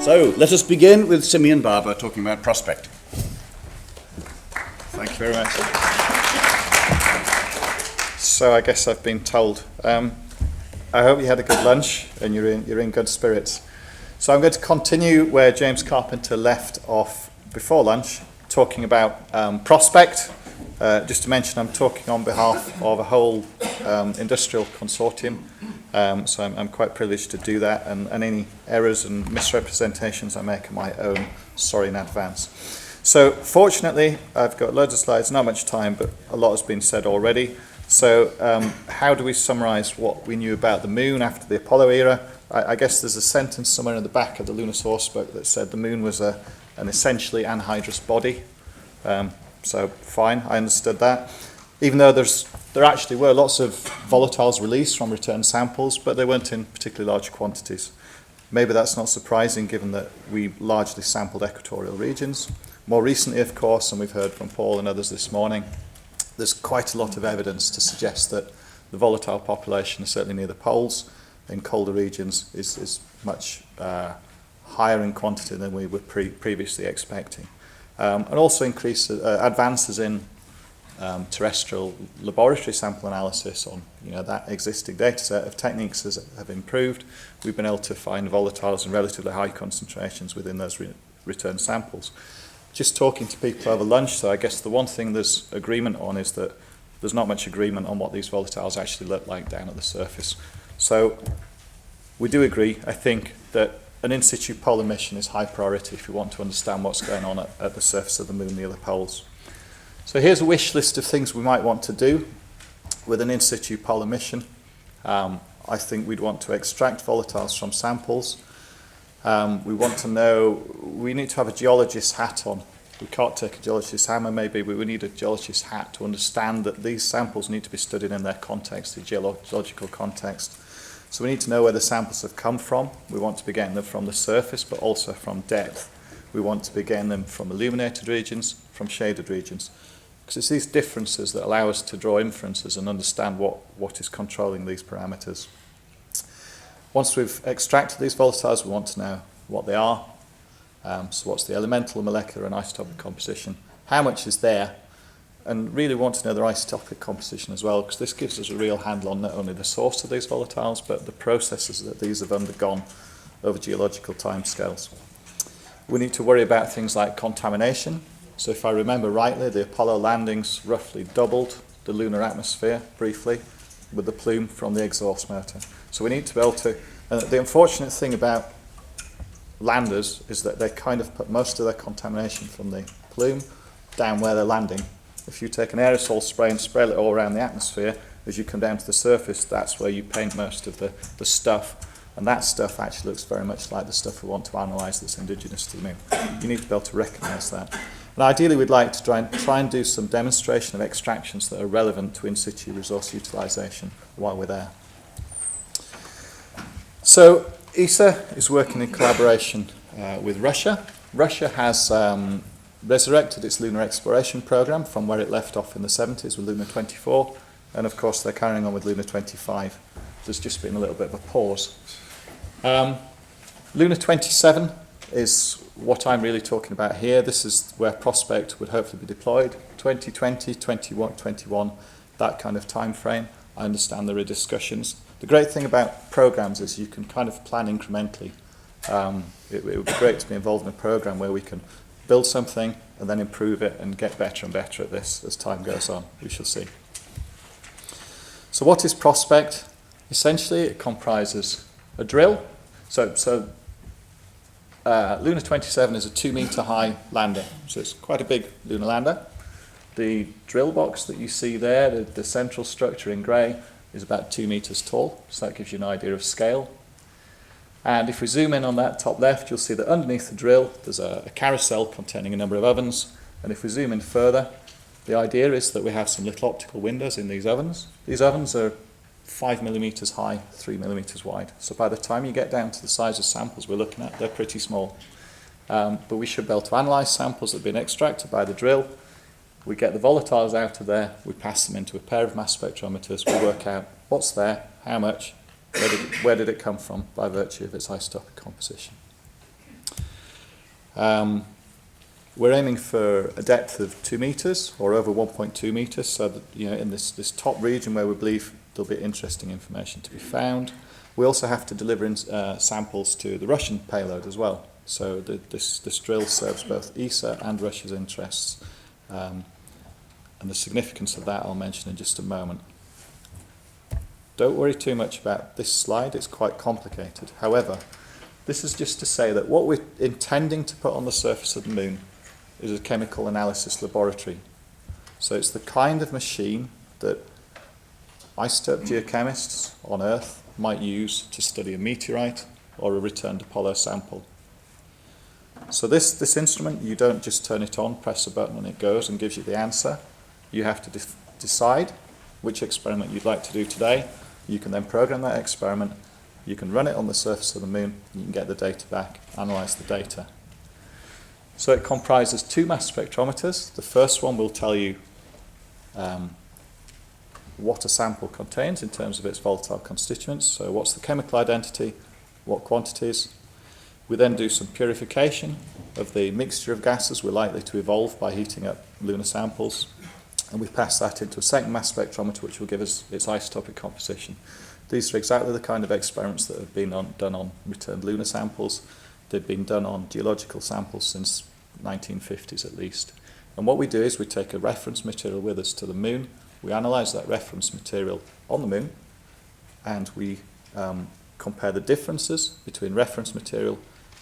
So let us begin with Simeon Barber talking about prospecting. Thank you very much. So I guess I've been told. I hope you had a good lunch and you're in good spirits. So I'm going to continue where James Carpenter left off before lunch, talking about prospect. Just to mention, I'm talking on behalf of a whole industrial consortium. So I'm quite privileged to do that, and any errors and misrepresentations I make are my own. Sorry in advance. So fortunately, I've got loads of slides, not much time, but a lot has been said already. So how do we summarise what we knew about the moon after the Apollo era? I guess there's a sentence somewhere in the back of the Lunar source book that said the moon was an essentially anhydrous body. So fine, I understood that. Even though there actually were lots of volatiles released from return samples, but they weren't in particularly large quantities. Maybe that's not surprising given that we largely sampled equatorial regions. More recently, of course, and we've heard from Paul and others this morning, there's quite a lot of evidence to suggest that the volatile population, certainly near the poles, in colder regions, is much higher in quantity than we were previously expecting. And also advances in terrestrial laboratory sample analysis on that existing data set of techniques have improved. We've been able to find volatiles in relatively high concentrations within those return samples. Just talking to people over lunch, so I guess the one thing there's agreement on is that there's not much agreement on what these volatiles actually look like down at the surface. So we do agree, I think, that an in situ polar mission is high priority if you want to understand what's going on at the surface of the moon near the poles. So here's a wish list of things we might want to do with an in situ polar mission. I think we'd want to extract volatiles from samples. We want to know, we need to have a geologist's hat on. We can't take a geologist's hammer maybe, but we need a geologist's hat to understand that these samples need to be studied in their context, the geological context. So we need to know where the samples have come from. We want to be getting them from the surface, but also from depth. We want to be getting them from illuminated regions, from shaded regions. Because it's these differences that allow us to draw inferences and understand what is controlling these parameters. Once we've extracted these volatiles, we want to know what they are. So what's the elemental, molecular and isotopic composition? How much is there? And really want to know their isotopic composition as well, because this gives us a real handle on not only the source of these volatiles, but the processes that these have undergone over geological timescales. We need to worry about things like contamination. So if I remember rightly, the Apollo landings roughly doubled the lunar atmosphere, briefly, with the plume from the exhaust motor. So we need to be able to... the unfortunate thing about landers is that they kind of put most of their contamination from the plume down where they're landing. If you take an aerosol spray and spray it all around the atmosphere, as you come down to the surface, that's where you paint most of the stuff. And that stuff actually looks very much like the stuff we want to analyse that's indigenous to the moon. You need to be able to recognise that. And ideally, we'd like to try and do some demonstration of extractions that are relevant to in situ resource utilisation while we're there. So ESA is working in collaboration with Russia. Russia has resurrected its lunar exploration programme from where it left off in the 70s with Lunar 24, and of course they're carrying on with Lunar 25. There's just been a little bit of a pause. Lunar 27 is what I'm really talking about here. This is where Prospect would hopefully be deployed. 2020, 21, that kind of time frame. I understand there are discussions. The great thing about programs is you can kind of plan incrementally. It would be great to be involved in a program where we can build something and then improve it and get better and better at this as time goes on. We shall see. So what is Prospect? Essentially, it comprises a drill. So Lunar 27 is a 2-metre high lander, so it's quite a big lunar lander. The drill box that you see there, the central structure in grey, is about 2 metres tall, so that gives you an idea of scale. And if we zoom in on that top left, you'll see that underneath the drill there's a carousel containing a number of ovens, and if we zoom in further, the idea is that we have some little optical windows in these ovens. These ovens are 5 millimetres high, 3 millimetres wide. So by the time you get down to the size of samples we're looking at, they're pretty small. But we should be able to analyse samples that have been extracted by the drill. We get the volatiles out of there, we pass them into a pair of mass spectrometers, we work out what's there, how much, where did it come from by virtue of its isotopic composition. We're aiming for a depth of 2 metres or over 1.2 metres, so that, in this top region where we believe there'll be interesting information to be found. We also have to deliver in, samples to the Russian payload as well. So this drill serves both ESA and Russia's interests, and the significance of that I'll mention in just a moment. Don't worry too much about this slide, it's quite complicated. However, this is just to say that what we're intending to put on the surface of the moon is a chemical analysis laboratory. So it's the kind of machine that isotope geochemists on Earth might use to study a meteorite or a returned Apollo sample. So this instrument, you don't just turn it on, press a button and it goes and gives you the answer. You have to decide which experiment you'd like to do today. You can then program that experiment, you can run it on the surface of the moon, and you can get the data back, analyse the data. So it comprises 2 mass spectrometers. The first one will tell you what a sample contains in terms of its volatile constituents. So what's the chemical identity, what quantities. We then do some purification of the mixture of gases we're likely to evolve by heating up lunar samples. And we pass that into a second mass spectrometer which will give us its isotopic composition. These are exactly the kind of experiments that have been done on returned lunar samples. They've been done on geological samples since 1950s at least. And what we do is we take a reference material with us to the moon, we analyse that reference material on the moon, and we compare the differences between reference material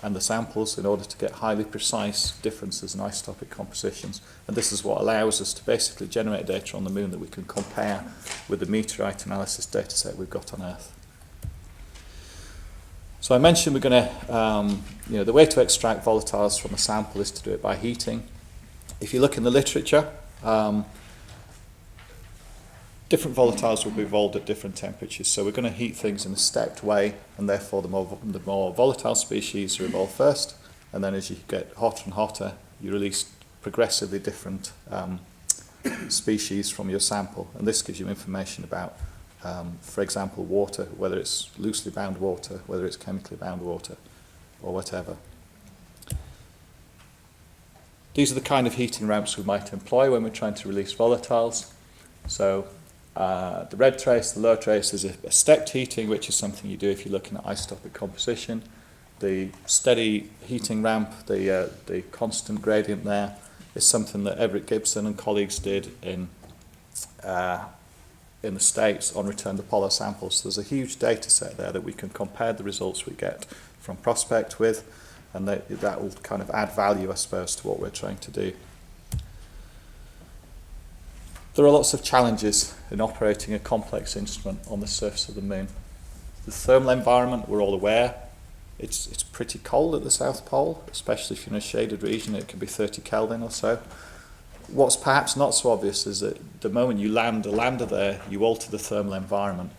and the samples in order to get highly precise differences in isotopic compositions. And this is what allows us to basically generate data on the moon that we can compare with the meteorite analysis dataset we've got on Earth. So I mentioned we're going to, the way to extract volatiles from a sample is to do it by heating. If you look in the literature, different volatiles will be evolved at different temperatures. So we're going to heat things in a stepped way, and therefore the more volatile species are evolved first, and then as you get hotter and hotter, you release progressively different species from your sample. And this gives you information about, for example, water, whether it's loosely bound water, whether it's chemically bound water, or whatever. These are the kind of heating ramps we might employ when we're trying to release volatiles. So the red trace, the low trace is a stepped heating, which is something you do if you're looking at isotopic composition. The steady heating ramp, the constant gradient there, is something that Everett Gibson and colleagues did in the States on returned Apollo samples. So there's a huge data set there that we can compare the results we get from Prospect with, and that will kind of add value, I suppose, to what we're trying to do. There are lots of challenges in operating a complex instrument on the surface of the moon. The thermal environment, we're all aware, it's pretty cold at the South Pole, especially if you're in a shaded region. It can be 30 Kelvin or so. What's perhaps not so obvious is that the moment you land a lander there, you alter the thermal environment.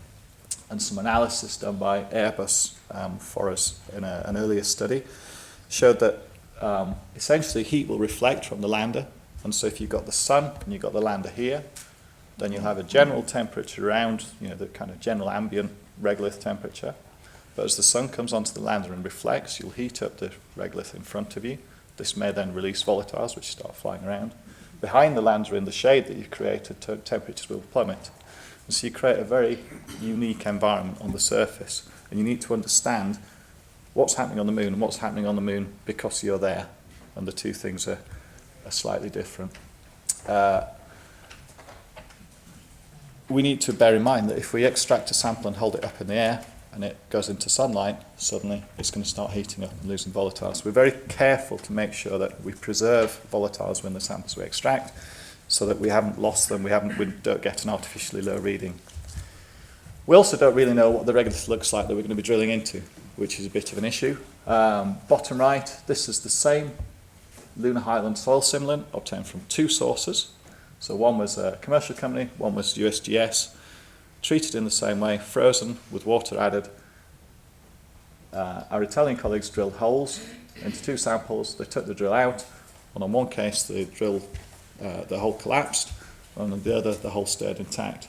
And some analysis done by Airbus for us in an earlier study showed that essentially heat will reflect from the lander. And so if you've got the sun and you've got the lander here, then you'll have a general temperature around, the kind of general ambient regolith temperature. But as the sun comes onto the lander and reflects, you'll heat up the regolith in front of you. This may then release volatiles, which start flying around. Behind the lander, in the shade that you've created, temperatures will plummet. And so you create a very unique environment on the surface. And you need to understand what's happening on the moon and what's happening on the moon because you're there. And the two things are slightly different. We need to bear in mind that if we extract a sample and hold it up in the air and it goes into sunlight, suddenly it's going to start heating up and losing volatiles. We're very careful to make sure that we preserve volatiles when the samples we extract so that we haven't lost them, we don't get an artificially low reading. We also don't really know what the regolith looks like that we're going to be drilling into, which is a bit of an issue. Bottom right, this is the same Lunar Highland soil simulant obtained from 2 sources. So one was a commercial company, one was USGS, treated in the same way, frozen with water added. Our Italian colleagues drilled holes into 2 samples. They took the drill out, and on one case the hole collapsed, and on the other the hole stayed intact.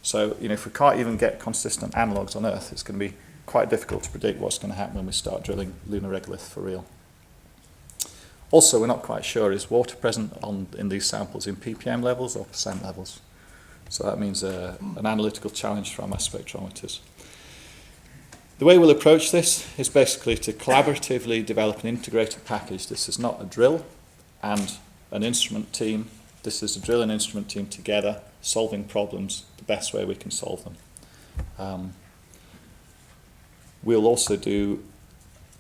So if we can't even get consistent analogues on Earth, it's going to be quite difficult to predict what's going to happen when we start drilling lunar regolith for real. Also, we're not quite sure, is water present in these samples in ppm levels or percent levels? So that means an analytical challenge for our mass spectrometers. The way we'll approach this is basically to collaboratively develop an integrated package. This is not a drill and an instrument team. This is a drill and instrument team together, solving problems the best way we can solve them. We'll also do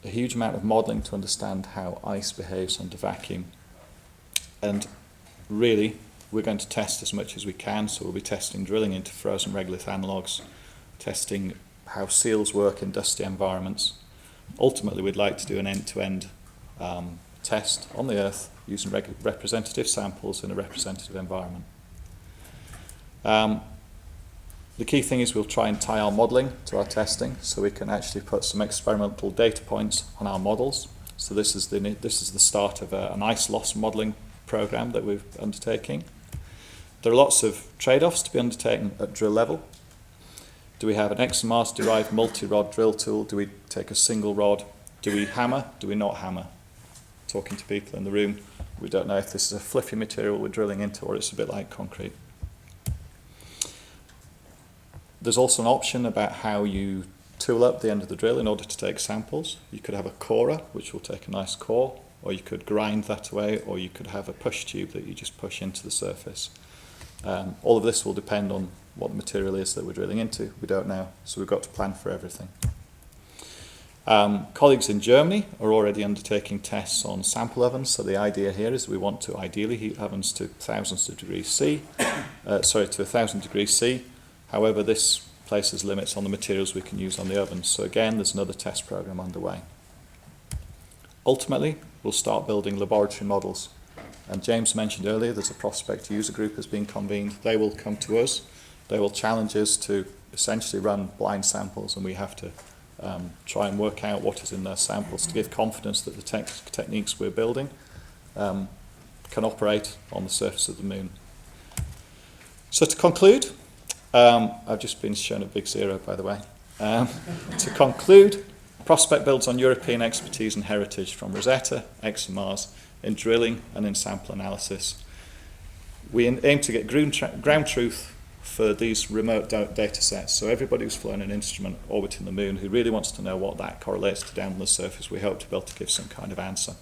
a huge amount of modelling to understand how ice behaves under vacuum. And really, we're going to test as much as we can. So we'll be testing drilling into frozen regolith analogues, testing how seals work in dusty environments. Ultimately, we'd like to do an end-to-end test on the Earth using representative samples in a representative environment. The key thing is we'll try and tie our modelling to our testing, so we can actually put some experimental data points on our models. So this is the start of an ice loss modelling program that we're undertaking. There are lots of trade-offs to be undertaken at drill level. Do we have an XMRs derived multi-rod drill tool? Do we take a single rod? Do we hammer? Do we not hammer? Talking to people in the room, we don't know if this is a fluffy material we're drilling into or it's a bit like concrete. There's also an option about how you tool up the end of the drill in order to take samples. You could have a corer, which will take a nice core, or you could grind that away, or you could have a push tube that you just push into the surface. All of this will depend on what the material is that we're drilling into. We don't know, so we've got to plan for everything. Colleagues in Germany are already undertaking tests on sample ovens, so the idea here is we want to ideally heat ovens to 1,000 degrees C, to 1,000 degrees C. However, this places limits on the materials we can use on the ovens. So again, there's another test program underway. Ultimately, we'll start building laboratory models. And James mentioned earlier, there's a prospect user group has been convened. They will come to us. They will challenge us to essentially run blind samples, and we have to try and work out what is in those samples to give confidence that the techniques we're building can operate on the surface of the moon. So to conclude, I've just been shown a big zero, by the way. To conclude, Prospect builds on European expertise and heritage from Rosetta, XMRs, in drilling and in sample analysis. We aim to get ground truth for these remote data sets. So everybody who's flown an instrument orbiting the moon who really wants to know what that correlates to down on the surface, we hope to be able to give some kind of answer.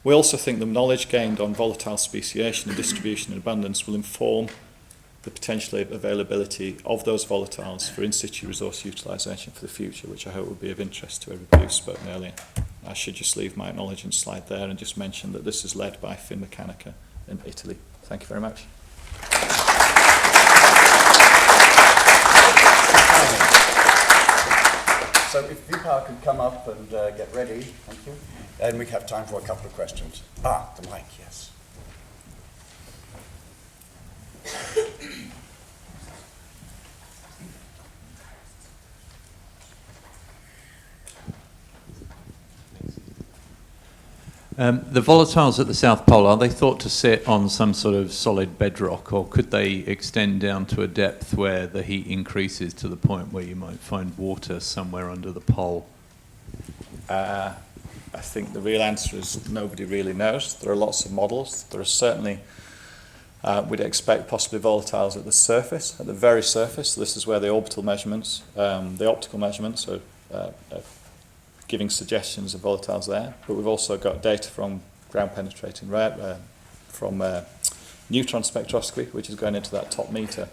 We also think the knowledge gained on volatile speciation and distribution and abundance will inform the potential availability of those volatiles for in-situ resource utilisation for the future, which I hope will be of interest to everybody who's spoken earlier. I should just leave my acknowledgement slide there and just mention that this is led by Finmeccanica in Italy. Thank you very much. So if VPower could come up and get ready, thank you. And we have time for a couple of questions. The mic, yes. The volatiles at the South Pole, are they thought to sit on some sort of solid bedrock, or could they extend down to a depth where the heat increases to the point where you might find water somewhere under the pole? I think the real answer is nobody really knows. There are lots of models. There are certainly, we'd expect possibly volatiles at the surface, at the very surface. This is where the orbital measurements, the optical measurements are giving suggestions of volatiles there, but we've also got data from ground penetrating from neutron spectroscopy, which is going into that top meter.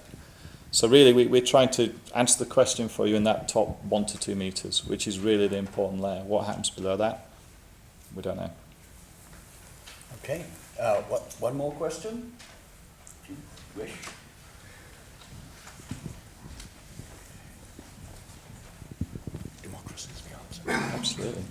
So really we're trying to answer the question for you in that top 1 to 2 meters, which is really the important layer. What happens below that? We don't know. Okay, one more question, if you wish. Democracy is the answer. Absolutely.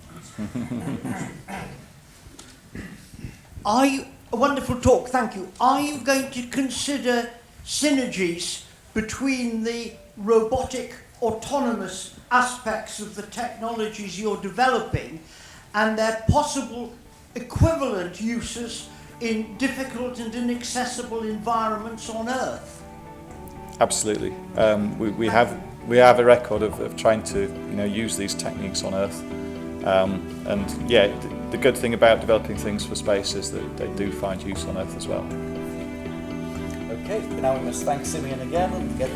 A wonderful talk, thank you. Are you going to consider synergies between the robotic, autonomous aspects of the technologies you're developing and their possible equivalent uses in difficult and inaccessible environments on Earth? Absolutely. We have a record of trying to use these techniques on Earth. And yeah, the good thing about developing things for space is that they do find use on Earth as well. Okay, now we must thank Simeon again and get